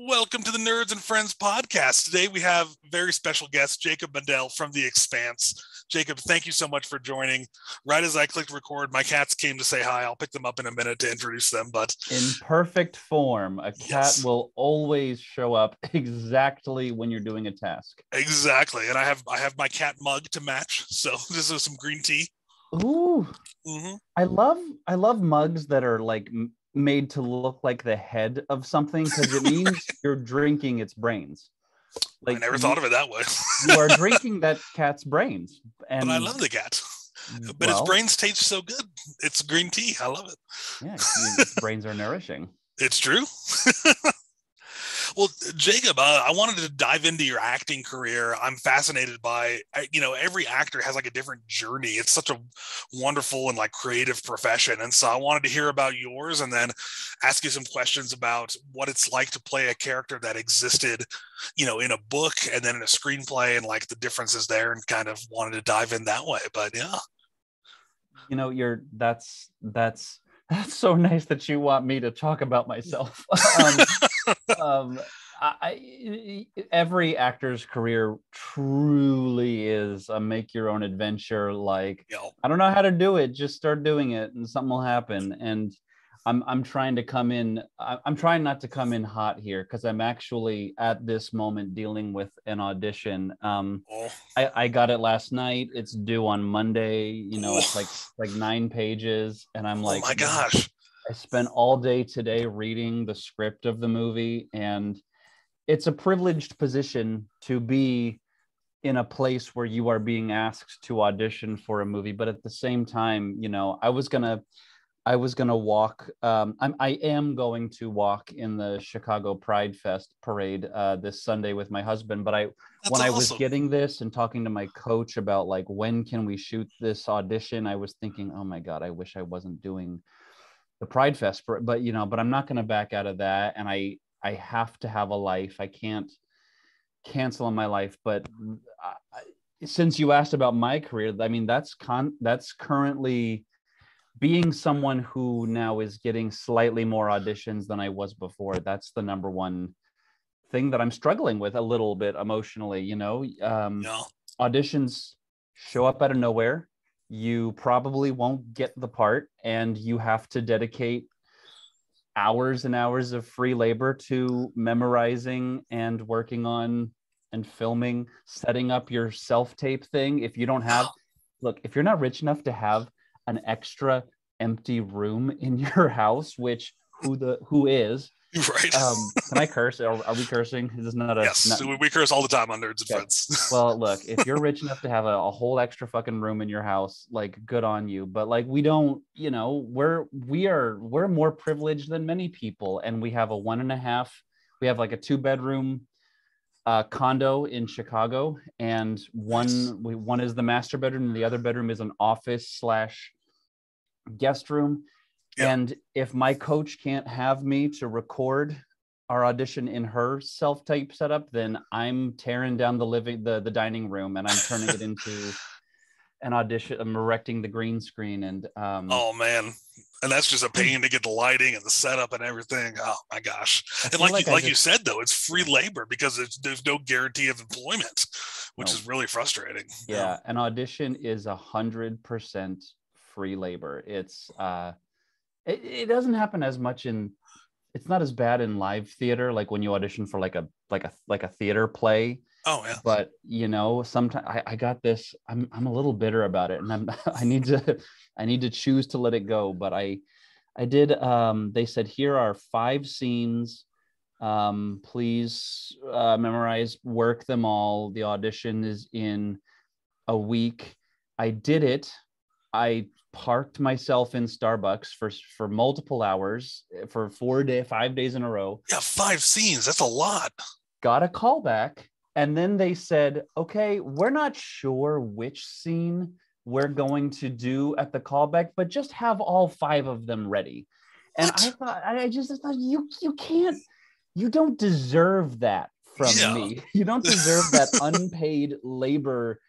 Welcome to the Nerds and Friends podcast. Today we have very special guest, Jacob Mundell from the Expanse. Jacob, thank you so much for joining. Right as I clicked record, my cats came to say hi. I'll pick them up in a minute to introduce them. But in perfect form, a cat will always show up exactly when you're doing a task. Exactly, and I have my cat mug to match. So this is some green tea. Ooh, I love mugs that are like made to look like the head of something because it means you're drinking its brains. Like, I never thought of it that way. You are drinking that cat's brains. But I love the cat. But its brains taste so good. It's green tea. I love it. Yeah, its brains are nourishing. It's true. Well, Jacob, I wanted to dive into your acting career. I'm fascinated by, every actor has like a different journey. It's such a wonderful and like creative profession. And so I wanted to hear about yours and then ask you some questions about what it's like to play a character that existed, in a book and then in a screenplay and like the differences there, and kind of wanted to dive in that way. But yeah. That's so nice that you want me to talk about myself. Every actor's career truly is a make your own adventure. Like, I don't know how to do it, just start doing it and something will happen. And I'm trying to come in. I'm trying not to come in hot here because I'm actually at this moment dealing with an audition. I got it last night. It's due on Monday. It's like 9 pages, and I'm like, oh my gosh. I spent all day today reading the script of the movie, and it's a privileged position to be in a place where you are being asked to audition for a movie. But at the same time, I was gonna walk. I am going to walk in the Chicago Pride Fest parade this Sunday with my husband. But I was getting this and talking to my coach about like, when can we shoot this audition, I was thinking, oh my God, I wish I wasn't doing the Pride Fest, but I'm not going to back out of that. And I have to have a life. I can't cancel on my life. But since you asked about my career, I mean, that's currently being someone who now is getting slightly more auditions than I was before. That's the number one thing that I'm struggling with a little bit emotionally. Auditions show up out of nowhere. You probably won't get the part, and you have to dedicate hours and hours of free labor to memorizing and working on and filming, setting up your self-tape thing. If you don't have, if you're not rich enough to have an extra empty room in your house, which who is, right? Can I curse? Are we cursing? This is not a yes. We curse all the time on Nerds and Friends. Well, look, if you're rich enough to have a whole extra fucking room in your house, like, good on you. But like, we don't, we're more privileged than many people, and we have we have like a 2-bedroom condo in Chicago, and one is the master bedroom, and the other bedroom is an office / guest room. Yeah. And if my coach can't have me to record our audition in her self-tape setup, then I'm tearing down the dining room, and I'm turning it into an audition. I'm erecting the green screen, and oh man, and that's just a pain to get the lighting and the setup and everything. Oh my gosh! And like you said though, it's free labor because there's no guarantee of employment, which is really frustrating. Yeah, an audition is 100% free labor. It's it doesn't happen as much it's not as bad in live theater, like when you audition for like a theater play. Oh yeah. But sometimes I got this. I'm a little bitter about it, and I need to choose to let it go. But I did. They said, here are 5 scenes. Please memorize, work them all. The audition is in a week. I did it. I parked myself in Starbucks for multiple hours for 5 days in a row. Yeah, 5 scenes. That's a lot. Got a call back, and then they said, okay, we're not sure which scene we're going to do at the callback, but just have all 5 of them ready. And I thought you can't, you don't deserve that from me. You don't deserve that unpaid labor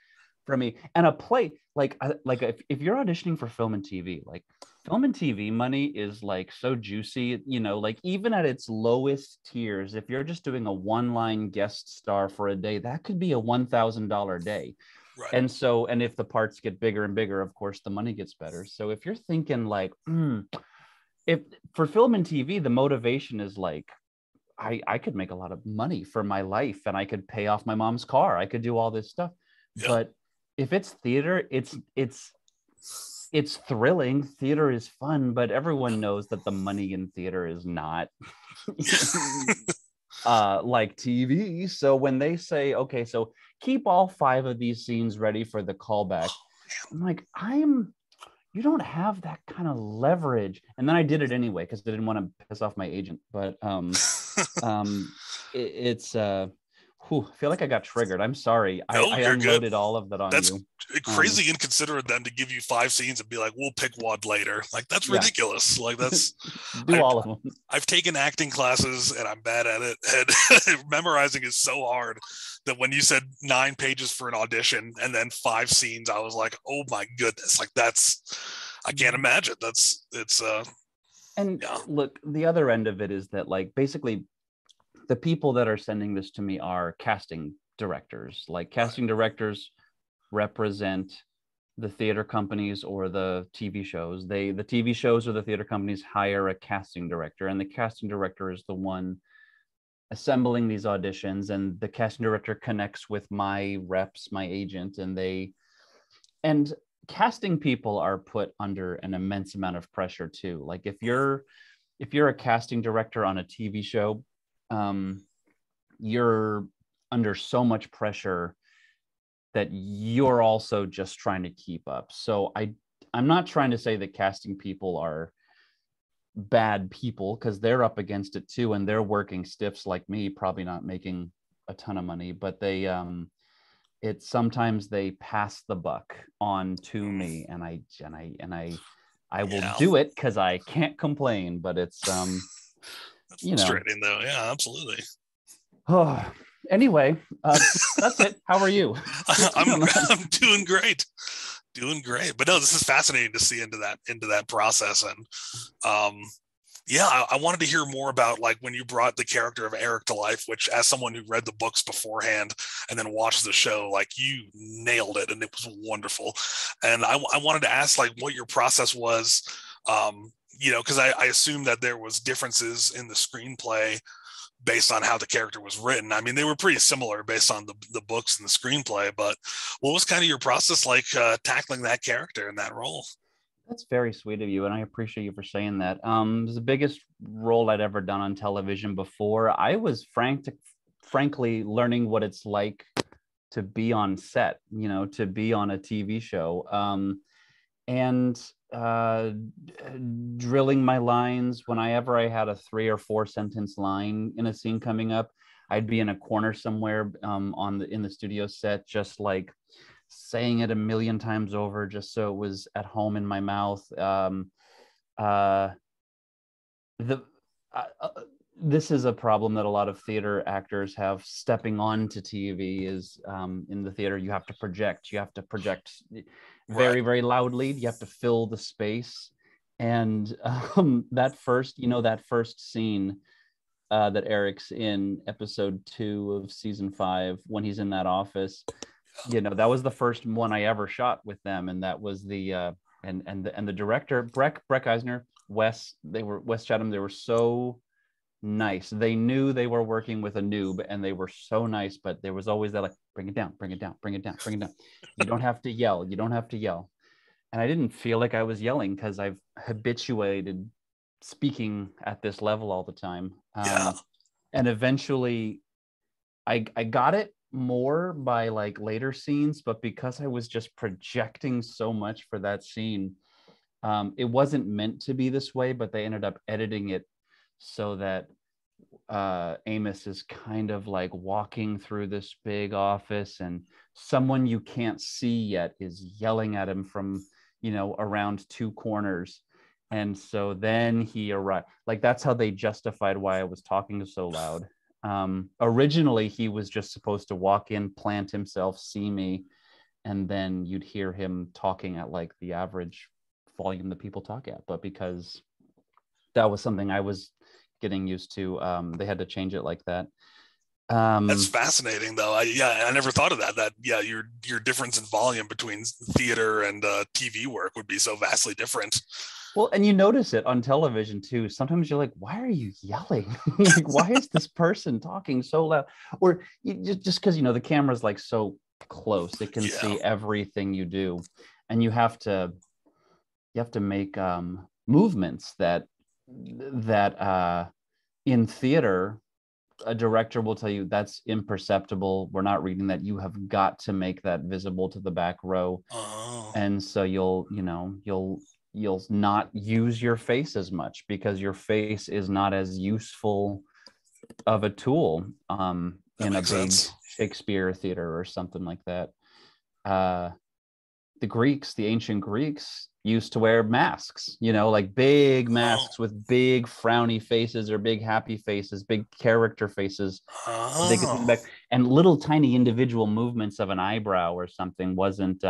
from me. And a play, like if you're auditioning for film and TV, like Film and TV money is like so juicy, like even at its lowest tiers, if you're just doing a one-line guest star for a day, that could be a $1,000 day. Right. And if the parts get bigger and bigger, of course, the money gets better. So if you're thinking like, if for film and TV, the motivation is like, I could make a lot of money for my life and I could pay off my mom's car. I could do all this stuff. Yeah. But if it's theater, it's thrilling. Theater is fun, but everyone knows that the money in theater is not like TV. So when they say, okay, so keep all 5 of these scenes ready for the callback, I'm like, you don't have that kind of leverage. And then I did it anyway because I didn't want to piss off my agent. But it's I feel like I got triggered. I'm sorry. No, I you're unloaded good. all of that on That's you. crazy inconsiderate of them to give you 5 scenes and be like, we'll pick one later. Like, that's ridiculous. Like, that's do all of them. I've taken acting classes and I'm bad at it. And memorizing is so hard that when you said 9 pages for an audition and then 5 scenes, I was like, oh my goodness. Like, I can't imagine. Look, the other end of it is that, like, basically the people that are sending this to me are casting directors. Like, casting directors represent the theater companies or the TV shows. The TV shows or the theater companies hire a casting director, and the casting director is the one assembling these auditions, and the casting director connects with my reps, my agent, and casting people are put under an immense amount of pressure too. Like, if you're a casting director on a TV show, you're under so much pressure that you're also just trying to keep up. So I'm not trying to say that casting people are bad people, because they're up against it too, and they're working stiffs like me, probably not making a ton of money, but it's sometimes they pass the buck on to me, and I will do it because I can't complain. But it's That's frustrating though. Yeah, absolutely. Oh, anyway, that's it. How are you? I'm doing great. But no, this is fascinating to see into that process. And I wanted to hear more about, like, when you brought the character of Eric to life, which, as someone who read the books beforehand and then watched the show, like, you nailed it and it was wonderful. And I wanted to ask, like, what your process was, because I assume that there was differences in the screenplay based on how the character was written. I mean, they were pretty similar based on the books and the screenplay, but what was kind of your process like tackling that character in that role? That's very sweet of you, and I appreciate you for saying that. It was the biggest role I'd ever done on television before. I was frankly learning what it's like to be on set, to be on a TV show, and drilling my lines. Whenever I had a 3 or 4 sentence line in a scene coming up, I'd be in a corner somewhere in the studio set, just like saying it a million times over, just so it was at home in my mouth. This is a problem that a lot of theater actors have stepping onto TV. Is in the theater, you have to project very, very loudly. You have to fill the space. And that first scene that Eric's in episode 2 of season 5, when he's in that office, that was the first one I ever shot with them. And that was the director, Breck Eisner, Wes Chatham. They were so nice. They knew they were working with a noob, and they were so nice, but there was always that, like, bring it down. You don't have to yell. And I didn't feel like I was yelling because I've habituated speaking at this level all the time. And eventually I got it more by, like, later scenes, but because I was just projecting so much for that scene, it wasn't meant to be this way, but they ended up editing it so that Amos is kind of like walking through this big office, and someone you can't see yet is yelling at him from around 2 corners. And so then he arrived. Like, that's how they justified why I was talking so loud. Originally, he was just supposed to walk in, plant himself, see me, and then you'd hear him talking at, like, the average volume that people talk at, but because that was something I was getting used to, they had to change it like that. That's fascinating, though. I never thought of that. Your difference in volume between theater and TV work would be so vastly different. Well, and you notice it on television too. Sometimes you're like, why are you yelling? Like, why is this person talking so loud? Or just because, the camera's like so close, it can see everything you do. And you have to make movements that in theater, a director will tell you that's imperceptible. We're not reading that. You have got to make that visible to the back row. Oh. And so you'll not use your face as much because your face is not as useful of a tool in a big sense. Shakespeare theater or something like that. The ancient Greeks used to wear masks, like big masks with big frowny faces or big happy faces, big character faces. They could see the back, and little tiny individual movements of an eyebrow or something wasn't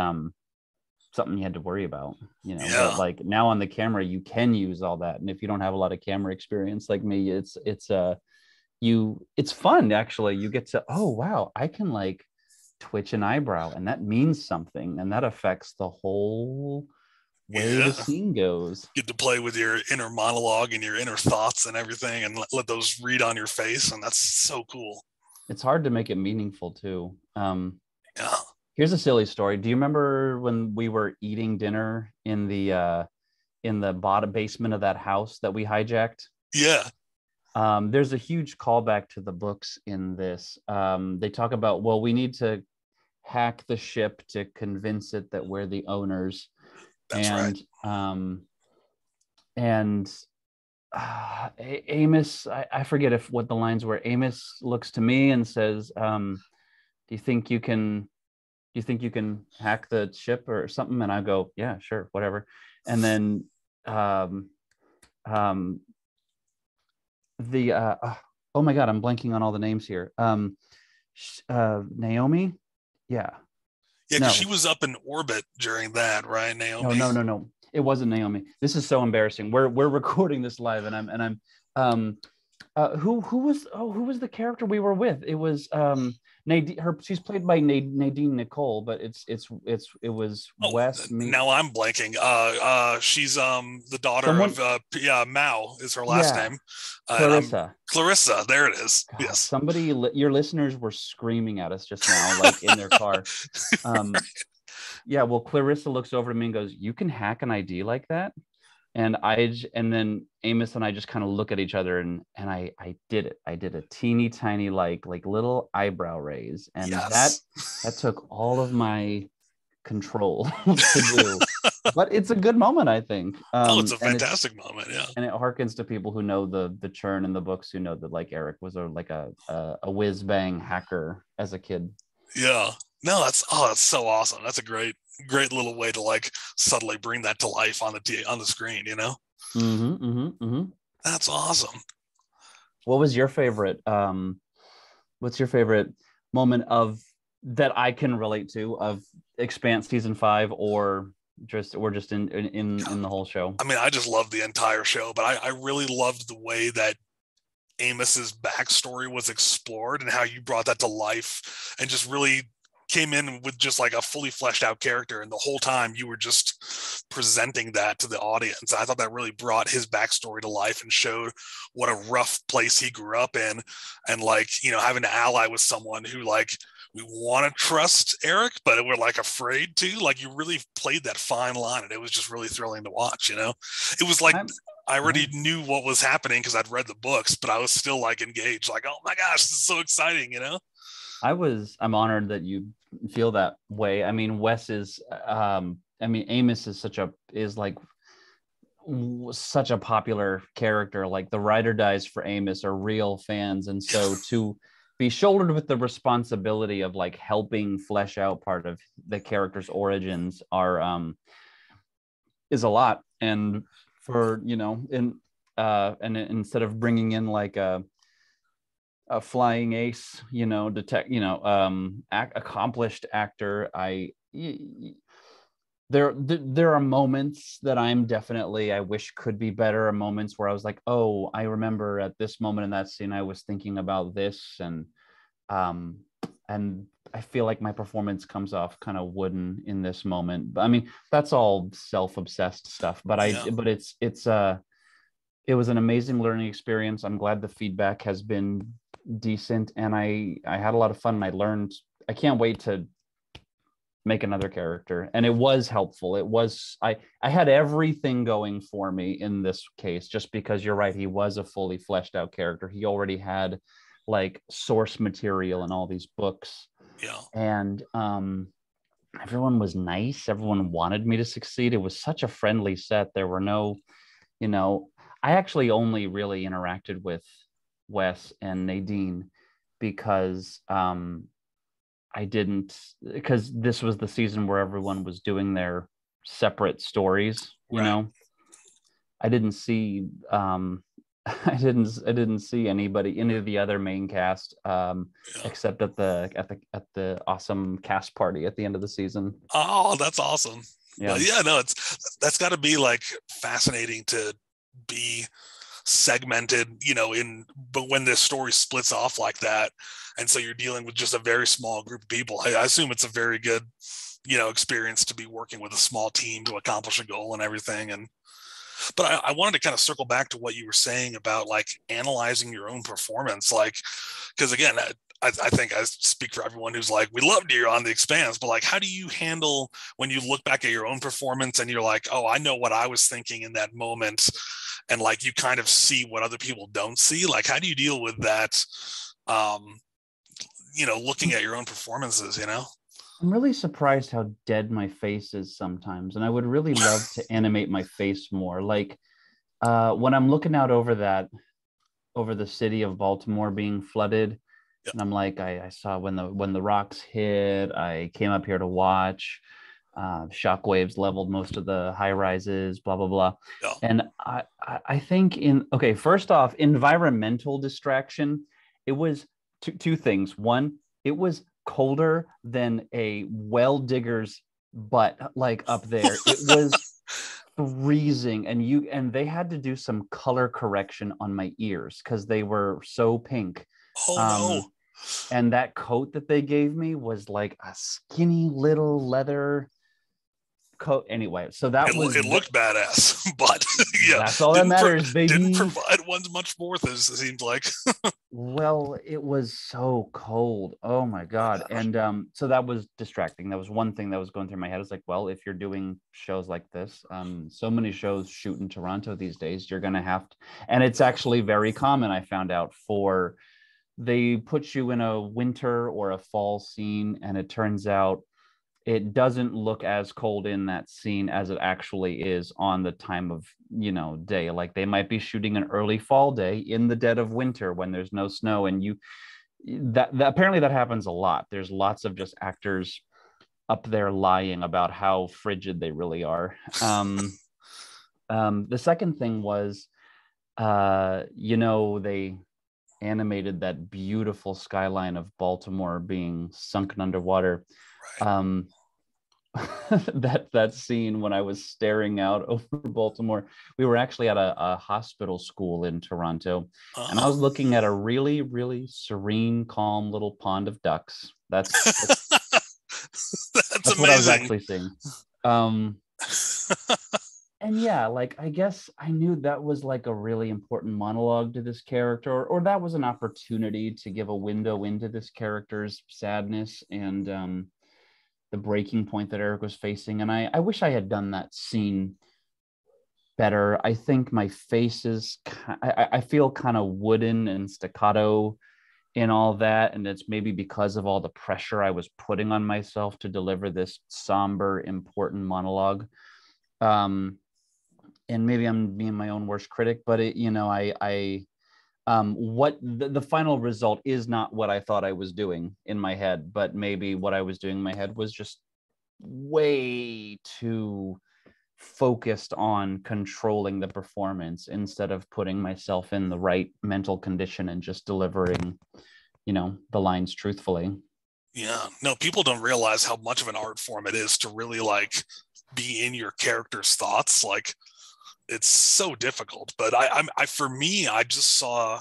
something you had to worry about, but like now on the camera, you can use all that. And if you don't have a lot of camera experience like me, it's fun. Actually, you get to, oh, wow, I can like twitch an eyebrow and that means something. And that affects the whole way the scene goes. Get to play with your inner monologue and your inner thoughts and everything, and let those read on your face. And that's so cool. It's hard to make it meaningful too. Here's a silly story. Do you remember when we were eating dinner in the bottom basement of that house that we hijacked? Yeah. There's a huge callback to the books in this. They talk about, well, we need to hack the ship to convince it that we're the owners. That's right. Amos, I forget what the lines were. Amos looks to me and says, do you think you can hack the ship or something? And I go, yeah, sure, whatever. And then oh my God, I'm blanking on all the names here. Naomi. Yeah, because she was up in orbit during that, right? Naomi. No. It wasn't Naomi. This is so embarrassing. We're recording this live, and I'm who was the character we were with? It was Nadine. She's played by Nadine Nicole, but it was Wes. Now I'm blanking. She's the daughter of Mao is her last name. Clarissa. There it is. God, yes. Somebody, your listeners were screaming at us just now, like in their car. Yeah. Well, Clarissa looks over to me and goes, "You can hack an ID like that?" And then Amos and I just kind of look at each other, and I did it. I did a teeny tiny like little eyebrow raise, and that took all of my control to do. But it's a good moment, I think. It's a fantastic moment, yeah. And it harkens to people who know the churn in the books, who know that like Eric was a whiz bang hacker as a kid. Yeah. No, that's so awesome. That's a great little way to like subtly bring that to life on the screen, That's awesome. What was your favorite what's your favorite moment of that I can relate to of Expanse season 5 or just in the whole show? I mean, I just loved the entire show, but I really loved the way that Amos's backstory was explored and how you brought that to life and just really came in with just like a fully fleshed out character, and the whole time you were just presenting that to the audience. I thought that really brought his backstory to life and showed what a rough place he grew up in, and like, having to ally with someone who like we want to trust Eric, but we're like afraid to. Like, you really played that fine line, and it was just really thrilling to watch. It was like I already knew what was happening because I'd read the books, but I was still like engaged, like, oh my gosh, this is so exciting, I'm honored that you feel that way. I mean, Amos is such a popular character. Like, the ride or dies for Amos are real fans. And so to be shouldered with the responsibility of like helping flesh out part of the character's origins is a lot. And for, and instead of bringing in like a flying ace, accomplished actor, there are moments that I wish could be better, or moments where I was like, oh, I remember at this moment in that scene I was thinking about this, um and I feel like my performance comes off kind of wooden in this moment. But I mean, that's all self-obsessed stuff, but Yeah. it was an amazing learning experience. I'm glad the feedback has been decent, and I had a lot of fun, and I learned. I can't wait to make another character, and it was helpful. I had everything going for me in this case, just because you're right, he was a fully fleshed out character. He already had like source material and all these books, Yeah. and everyone was nice. Everyone wanted me to succeed. It was such a friendly set. There were no, you know, I actually only really interacted with Wes and Nadine because I didn't, because this was the season where everyone was doing their separate stories, Right. I didn't see I didn't see any of the other main cast Yeah. except at the awesome cast party at the end of the season. Oh, that's awesome. Yeah. But yeah, no, that's got to be like fascinating to be segmented, but when this story splits off like that, and so you're dealing with just a very small group of people, I assume it's a very good, experience to be working with a small team to accomplish a goal and everything. But I wanted to kind of circle back to what you were saying about like analyzing your own performance, like, because again, I think I speak for everyone who's like, we loved you on The Expanse, but like, how do you handle when you look back at your own performance and you're like, oh, I know what I was thinking in that moment, and like you kind of see what other people don't see? Like, how do you deal with that? Looking at your own performances. I'm really surprised how dead my face is sometimes, and I would really love to animate my face more. Like when I'm looking out over the city of Baltimore being flooded, Yeah. and I'm like, I saw when the rocks hit. I came up here to watch. Shockwaves leveled most of the high rises. Blah blah blah. Yeah. And I think first off, environmental distraction. It was two things. One, it was colder than a well digger's butt, like up there. It was freezing, and they had to do some color correction on my ears because they were so pink. Oh no. um and that coat that they gave me was like a skinny little leather coat. Anyway, so It looked badass, but yeah, that's all that matters, didn't baby. provide one's much worth, as it seems like. Well, it was so cold. Oh my God. Yeah. And so that was distracting. That was one thing that was going through my head. It's like, well, if you're doing shows like this, so many shows shoot in Toronto these days, you're gonna have to, and it's actually very common, I found out, they put you in a winter or a fall scene, and it turns out it doesn't look as cold in that scene as it actually is on the time of day. Like they might be shooting an early fall day in the dead of winter when there's no snow, and that apparently that happens a lot. There's lots of just actors up there lying about how frigid they really are. The second thing was they animated that beautiful skyline of Baltimore being sunken underwater. Right. That scene when I was staring out over Baltimore, we were actually at a hospital school in Toronto, and I was looking at a really, really serene, calm little pond of ducks. That's That's what I was amazing. actually seeing. And yeah, like I guess I knew that was like a really important monologue to this character, or that was an opportunity to give a window into this character's sadness and the breaking point that Eric was facing. And I wish I had done that scene better. I think my face is, I feel kind of wooden and staccato in all that. And it's maybe because of all the pressure I was putting on myself to deliver this somber, important monologue. And maybe I'm being my own worst critic, but what the final result is not what I thought I was doing in my head, but maybe what I was doing in my head was just way too focused on controlling the performance instead of putting myself in the right mental condition and just delivering, the lines truthfully. Yeah. No, people don't realize how much of an art form it is to really like be in your character's thoughts. Like, it's so difficult. But for me, I just saw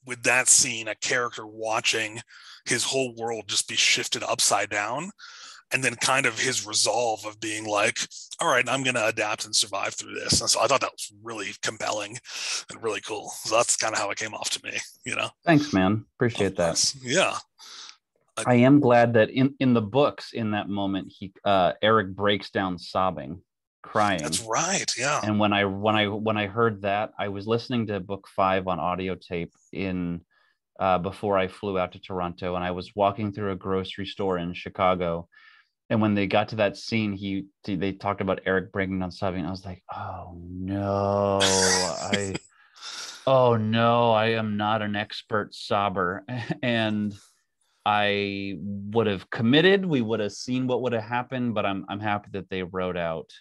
with that scene a character watching his whole world just be shifted upside down, and then kind of his resolve of being like, all right, I'm going to adapt and survive through this. And so I thought that was really compelling and really cool. So that's kind of how it came off to me, you know? Thanks, man. Appreciate that. Yeah. I am glad that in the books, in that moment, Eric breaks down sobbing, crying. That's right. Yeah. And when I heard that, I was listening to book 5 on audio tape before I flew out to Toronto, and I was walking through a grocery store in Chicago. And when they got to that scene, they talked about Eric breaking down sobbing. I was like, oh no, I am not an expert sobber. And I would have committed. We would have seen what would have happened, but I'm happy that they wrote out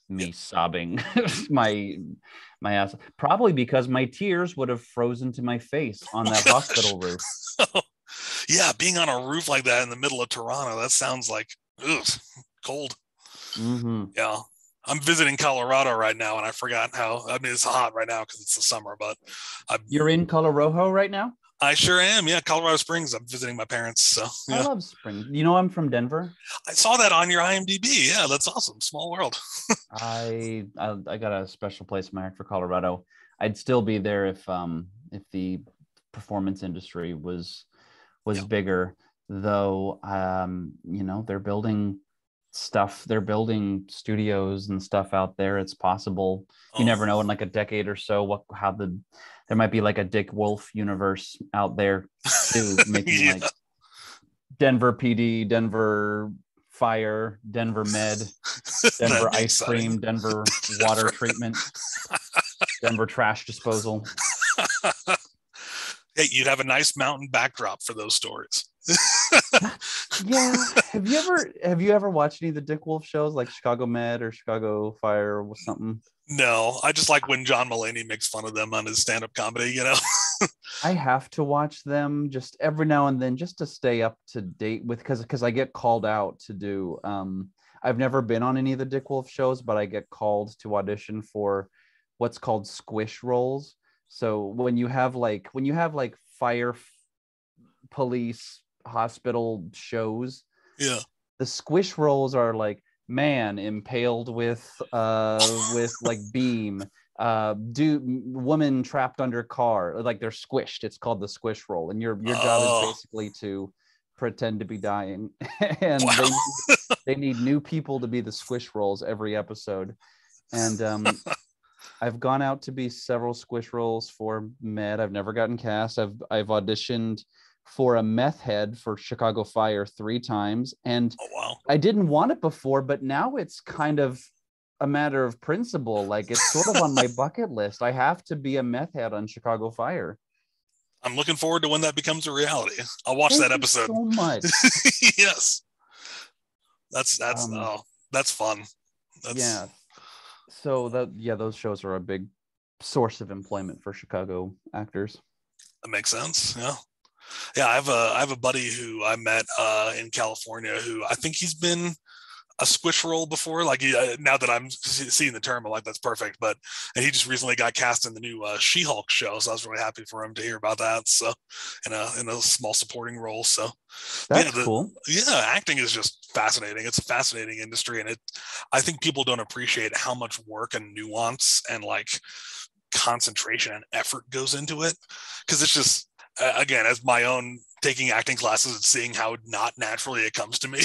me sobbing my ass, probably because my tears would have frozen to my face on that hospital roof. Yeah, being on a roof like that in the middle of Toronto, that sounds like cold. Mm-hmm. Yeah. I'm visiting Colorado right now, and I forgot it's hot right now because it's the summer, but you're in Colorado right now? I sure am. Yeah, Colorado Springs. I'm visiting my parents. So yeah. I love spring. You know, I'm from Denver. I saw that on your IMDb. Yeah, that's awesome. Small world. I got a special place in my heart for Colorado. I'd still be there if the performance industry was bigger, though. They're building stuff. They're building studios and stuff out there. It's possible. You never know, in like a decade or so, there might be like a Dick Wolf universe out there too, making like Denver PD, Denver Fire, Denver Med, Denver Ice Cream, Denver Water Treatment, Denver Trash Disposal. Hey, you'd have a nice mountain backdrop for those stories. Yeah. Have you ever watched any of the Dick Wolf shows, like Chicago Med or Chicago Fire or something? No, I just like when John Mulaney makes fun of them on his stand-up comedy, you know. I have to watch them just every now and then just to stay up to date with, because I get called out to do I've never been on any of the Dick Wolf shows, but I get called to audition for what's called squish roles. So when you have like fire, police, hospital shows, yeah, the squish roles are like man impaled with like beam, woman trapped under car, like they're squished. It's called the squish role, and your job is basically to pretend to be dying. And wow. they need new people to be the squish roles every episode. And I've gone out to be several squish roles for Med. I've never gotten cast. I've auditioned for a meth head for Chicago Fire 3 times. And wow. I didn't want it before, but now it's kind of a matter of principle. Like, it's sort of on my bucket list. I have to be a meth head on Chicago Fire. I'm looking forward to when that becomes a reality. I'll watch that episode. So much. Yes. That's fun. Yeah. So those shows are a big source of employment for Chicago actors. That makes sense. Yeah. Yeah, I have a buddy who I met in California who I think he's been a squish role before. Like, now that I'm seeing the term, I'm like, that's perfect. And he just recently got cast in the new She-Hulk show, so I was really happy for him to hear about that. So in a small supporting role. So that's cool. Yeah, acting is just fascinating. It's a fascinating industry, and I think people don't appreciate how much work and nuance and like concentration and effort goes into it, because it's just, again, as my own taking acting classes and seeing how not naturally it comes to me,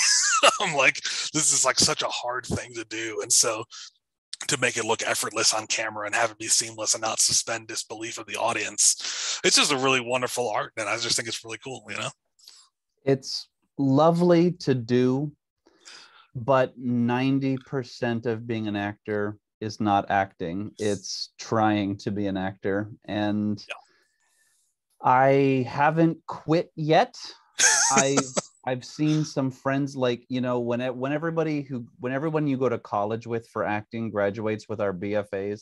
I'm like, this is like such a hard thing to do. And so to make it look effortless on camera and have it be seamless and not suspend disbelief of the audience, it's just a really wonderful art. And I just think it's really cool, you know? It's lovely to do, but 90% of being an actor is not acting. It's trying to be an actor. And yeah. I haven't quit yet. I've seen some friends, like, you know, when everyone you go to college with for acting graduates with our BFAs,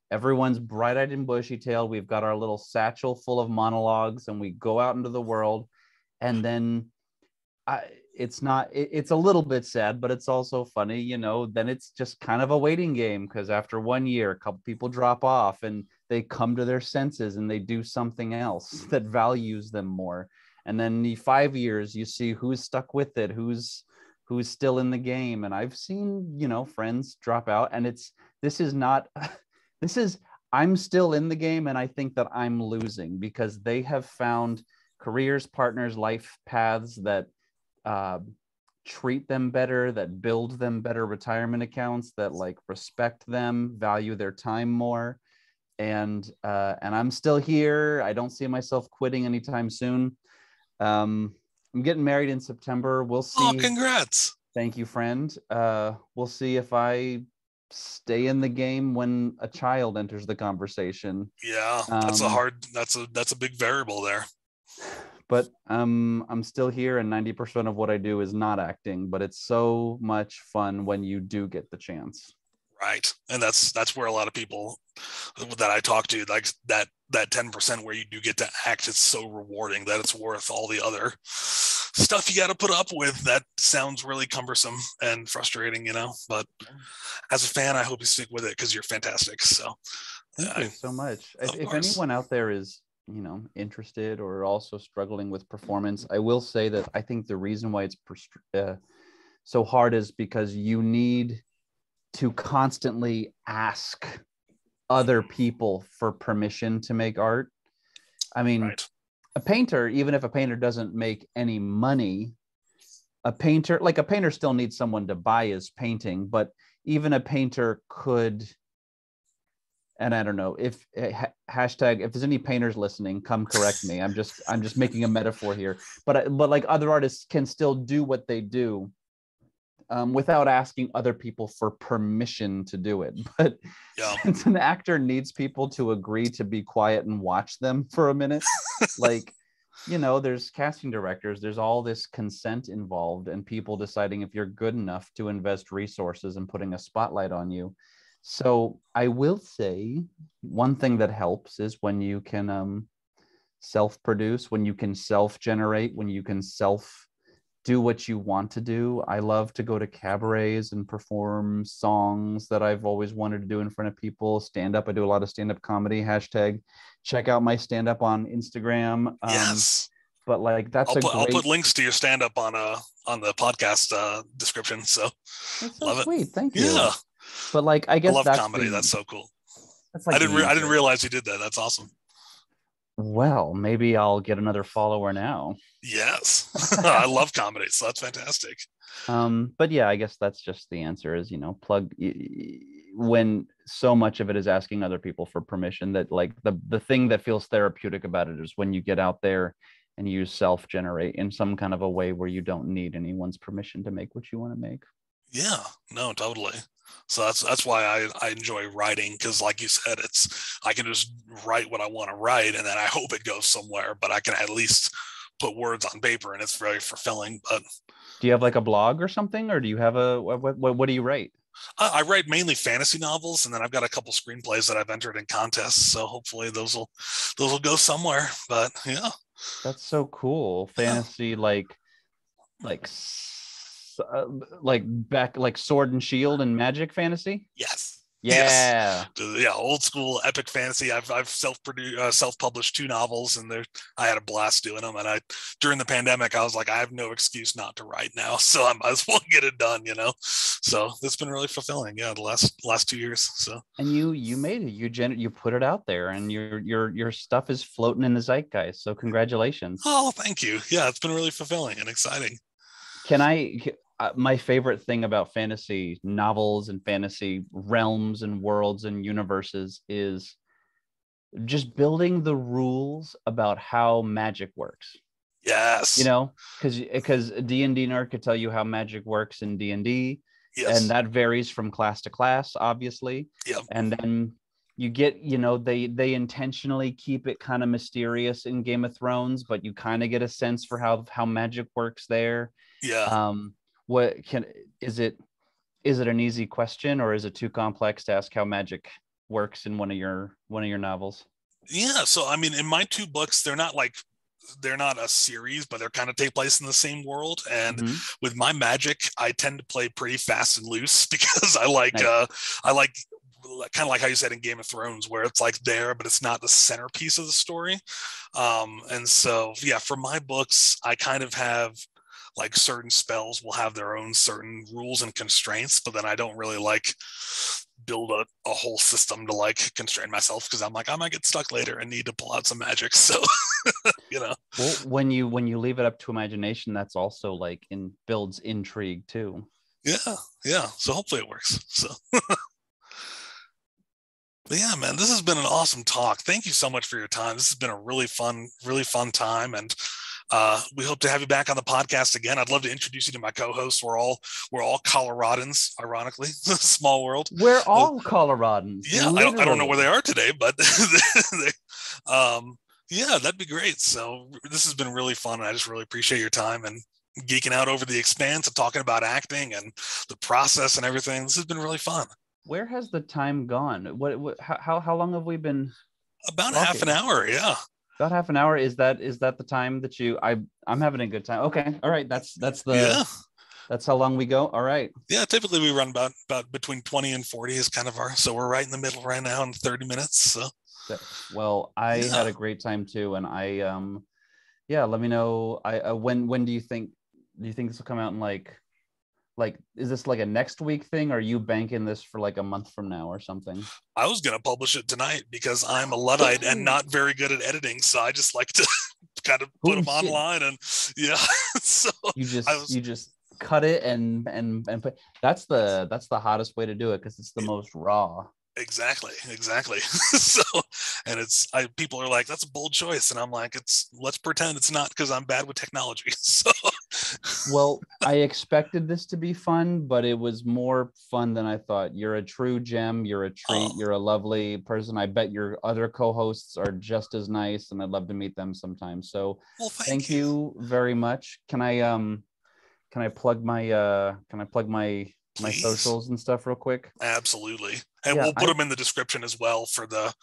everyone's bright-eyed and bushy-tailed. We've got our little satchel full of monologues, and we go out into the world. And then it's not, it's a little bit sad, but it's also funny, you know. Then it's just kind of a waiting game, because after 1 year, a couple people drop off and they come to their senses and they do something else that values them more. And then the 5 years, you see who's stuck with it, who's still in the game. And I've seen, you know, friends drop out, and this is not this is I'm still in the game, and I think that I'm losing, because they have found careers, partners, life paths that treat them better, that build them better retirement accounts, that like respect them, value their time more. And I'm still here. I don't see myself quitting anytime soon. I'm getting married in September. We'll see. Oh, congrats. Thank you, friend. We'll see if I stay in the game when a child enters the conversation. Yeah, that's a big variable there. But I'm still here, and 90% of what I do is not acting, but it's so much fun when you do get the chance. Right. And that's where a lot of people that I talk to, like that 10% where you do get to act, it's so rewarding that it's worth all the other stuff you got to put up with. That sounds really cumbersome and frustrating, you know, but as a fan, I hope you stick with it, because you're fantastic. So thank you so much. If anyone out there is, you know, interested or also struggling with performance, I will say that I think the reason why it's so hard is because you need to constantly ask other people for permission to make art. I mean, right. A painter, even if a painter doesn't make any money, a painter still needs someone to buy his painting, but even a painter could, and I don't know if hashtag, if there's any painters listening, come correct me. I'm just making a metaphor here, but like other artists can still do what they do without asking other people for permission to do it. But since an actor needs people to agree to be quiet and watch them for a minute, like, you know, there's casting directors, there's all this consent involved, and people deciding if you're good enough to invest resources and putting a spotlight on you. So I will say one thing that helps is when you can self-produce, when you can self-generate, when you can do what you want to do. I love to go to cabarets and perform songs that I've always wanted to do in front of people. Stand up. I do a lot of stand-up comedy. Hashtag check out my stand-up on Instagram. Yes. But like I'll put links to your stand-up on the podcast description. So that's so love sweet. it. Thank you. Yeah. But like, I guess I love comedy. That's so cool. That's like I didn't realize you did that. That's awesome. Well, maybe I'll get another follower now. Yes. I love comedy, so that's fantastic. But yeah, I guess that's just the answer is, you know, plug when so much of it is asking other people for permission, that like the thing that feels therapeutic about it is when you get out there and you self-generate in some kind of a way where you don't need anyone's permission to make what you want to make. Yeah, no, totally. So that's why I enjoy writing, because like you said, I can just write what I want to write, and then I hope it goes somewhere, but I can at least put words on paper, and it's very fulfilling. But do you have like a blog or something, or do you have what do you write? I write mainly fantasy novels, and then I've got a couple screenplays that I've entered in contests, so hopefully those will go somewhere. But yeah, that's so cool. Fantasy, yeah. like back, like sword and shield and magic fantasy. Yes. Yeah. Yes. Yeah, old school epic fantasy. I've self-published 2 novels, and I had a blast doing them. And during the pandemic, I was like, I have no excuse not to write now, so I might as well get it done, you know. So it's been really fulfilling. Yeah, the last 2 years. So. And you made it. You put it out there, and your stuff is floating in the zeitgeist. So congratulations. Oh, thank you. Yeah, it's been really fulfilling and exciting. My favorite thing about fantasy novels and fantasy realms and worlds and universes is just building the rules about how magic works. Yes. You know, because D&D nerd could tell you how magic works in D&D. Yes. And that varies from class to class, obviously. Yep. And then you get, you know, they intentionally keep it kind of mysterious in Game of Thrones, but you kind of get a sense for how magic works there. Yeah. Is it an easy question, or is it too complex to ask how magic works in one of your novels? Yeah, so I mean, in my 2 books, they're not like they're not a series, but they're kind of take place in the same world. And Mm-hmm. with my magic, I tend to play pretty fast and loose because Nice. I like kind of like how you said in Game of Thrones, where it's like there, but it's not the centerpiece of the story. And so, yeah, for my books, I kind of have like certain spells will have their own certain rules and constraints, but then I don't really like build a whole system to like constrain myself because I'm like, I might get stuck later and need to pull out some magic. So, you know. Well, when you leave it up to imagination, that's also like builds intrigue too. Yeah. Yeah. So hopefully it works. So, but yeah, man, this has been an awesome talk. Thank you so much for your time. This has been a really fun time. And we hope to have you back on the podcast again. I'd love to introduce you to my co-hosts. We're all Coloradans, ironically. Small world. We're all Coloradans. Yeah, I don't know where they are today, but yeah, that'd be great. So this has been really fun. And I just really appreciate your time and geeking out over the Expanse and talking about acting and the process and everything. This has been really fun. Where has the time gone? What how long have we been About talking? half an hour, yeah. About half an hour. Is that the time that I'm having a good time. Okay. All right. That's that's how long we go. All right. Yeah, typically we run about between 20 and 40 is kind of so we're right in the middle right now in 30 minutes. So well, I had a great time too. And yeah, let me know. When do you think this will come out in like is this like a next week thing, or are you banking this for like a month from now or something? I was gonna publish it tonight because I'm a Luddite and not very good at editing, so I just like to kind of put them online and yeah. So you just cut it and put, that's the hottest way to do it because it's the most raw. Exactly. So, and people are like, that's a bold choice. And I'm like, let's pretend it's not because I'm bad with technology. So, well, I expected this to be fun, but it was more fun than I thought. You're a true gem. You're a treat. You're a lovely person. I bet your other co-hosts are just as nice, and I'd love to meet them sometime. So, well, thank you very much. Can I plug my socials and stuff real quick? Absolutely. And we'll put them in the description as well because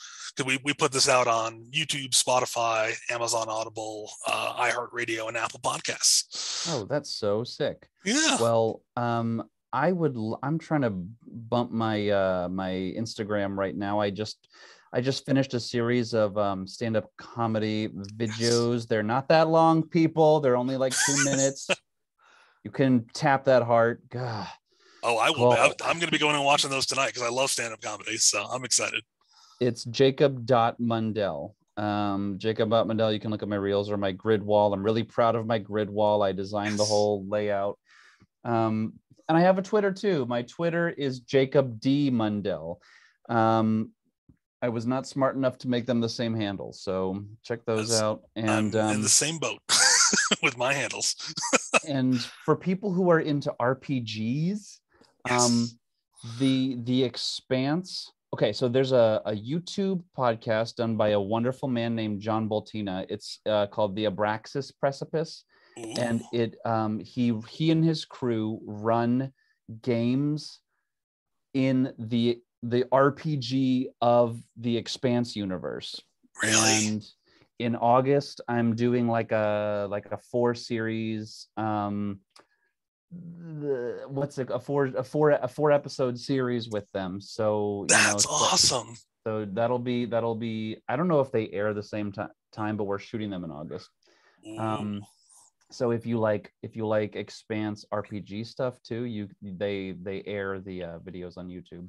we put this out on YouTube, Spotify, Amazon Audible, iHeartRadio, and Apple Podcasts. Oh, that's so sick. Yeah. Well, I'm trying to bump my my Instagram right now. I just finished a series of stand-up comedy videos. Yes. They're not that long, people. They're only like 2 minutes. You can tap that heart. God. Oh, I will. Well, I'm going to be going and watching those tonight because I love stand-up comedy. So I'm excited. It's Jacob.Mundell. Jacob.Mundell. You can look at my reels or my grid wall. I'm really proud of my grid wall. I designed the whole layout. And I have a Twitter too. My Twitter is Jacob D. Mundell. I was not smart enough to make them the same handle. So check those out. And I'm in the same boat with my handles. And for people who are into RPGs, yes. The Expanse. Okay, so there's a YouTube podcast done by a wonderful man named John Boltina. It's called the Abraxas Precipice. Ooh. And it he and his crew run games in the RPG of the Expanse universe. Really? And in August, I'm doing like a 4 series. A 4 episode series with them. So that's awesome. So that'll be. I don't know if they air the same time, but we're shooting them in August. So if you like Expanse RPG stuff too, they air the videos on YouTube.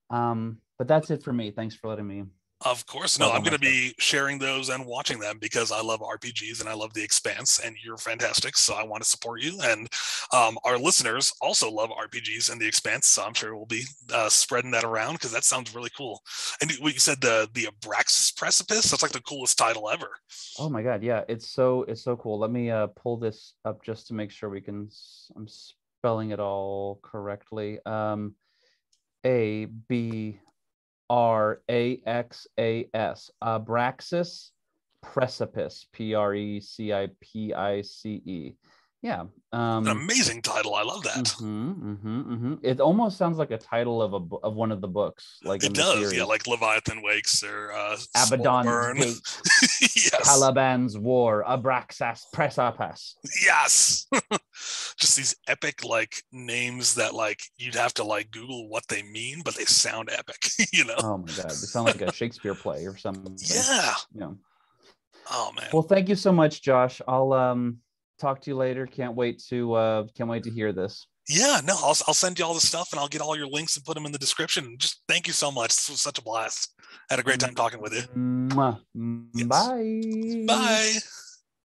But that's it for me. Thanks for letting me. Of course. No, I'm going to be sharing those and watching them because I love RPGs and I love The Expanse and you're fantastic. So I want to support you. And our listeners also love RPGs and The Expanse. So I'm sure we'll be spreading that around because that sounds really cool. And what you said, the Abraxas Precipice, that's like the coolest title ever. Oh my God. Yeah, it's so cool. Let me pull this up just to make sure I'm spelling it all correctly. ABRAXAS, Abraxas Precipice, PRECIPICE. Yeah. An amazing title. I love that. It almost sounds like a title of one of the books, like It in the does, series. yeah, like Leviathan Wakes or Abaddon's Slow Gate, Yes. Caliban's War, Abraxas Pressapas. Yes. Just these epic like names that like you'd have to like Google what they mean, but they sound epic, you know? Oh my God. They sound like a Shakespeare play or something. Yeah. Yeah. Oh man. Well, thank you so much, Josh. I'll talk to you later. Can't wait to hear this. Yeah, no, I'll send you all the stuff and I'll get all your links and put them in the description. Just thank you so much. This was such a blast. I had a great time talking with you. Mwah. Yes. Bye. Bye.